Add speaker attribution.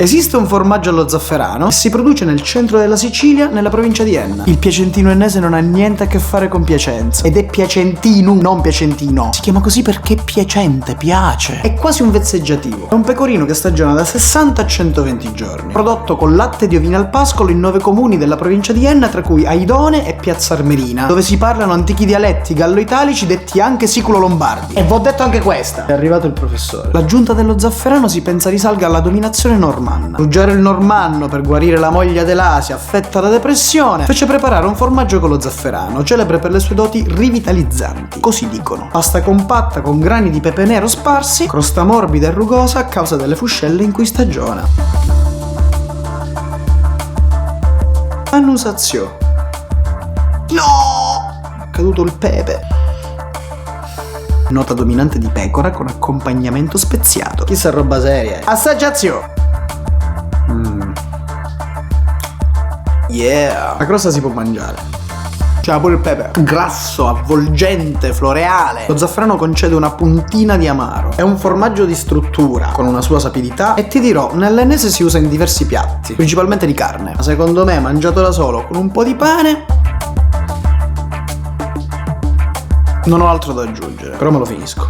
Speaker 1: Esiste un formaggio allo zafferano che si produce nel centro della Sicilia, nella provincia di Enna. Il piacentino ennese non ha niente a che fare con Piacenza ed è piacentino, non piacentino. Si chiama così perché è piacente, piace. È quasi un vezzeggiativo. È un pecorino che stagiona da 60 a 120 giorni. Prodotto con latte di ovine al pascolo in 9 comuni della provincia di Enna, tra cui Aidone e Piazza Armerina, dove si parlano antichi dialetti gallo-italici detti anche siculo-lombardi. E v'ho detto anche questa. È arrivato il professore. La giunta dello zafferano si pensa risalga alla dominazione normanna. Ruggero il Normanno, per guarire la moglie dell'Asia affetta da depressione, fece preparare un formaggio con lo zafferano, celebre per le sue doti rivitalizzanti, così dicono. Pasta compatta con grani di pepe nero sparsi, crosta morbida e rugosa a causa delle fuscelle in cui stagiona. Annusazio. No! È caduto il pepe. Nota dominante di pecora con accompagnamento speziato. Chissà roba seria. Assaggiazione. Yeah! La crosta si può mangiare. C'ha pure il pepe. Grasso, avvolgente, floreale. Lo zafferano concede una puntina di amaro. È un formaggio di struttura, con una sua sapidità. E ti dirò, nell'ennese si usa in diversi piatti, principalmente di carne. Ma secondo me, mangiato da solo, con un po' di pane, non ho altro da aggiungere. Però me lo finisco.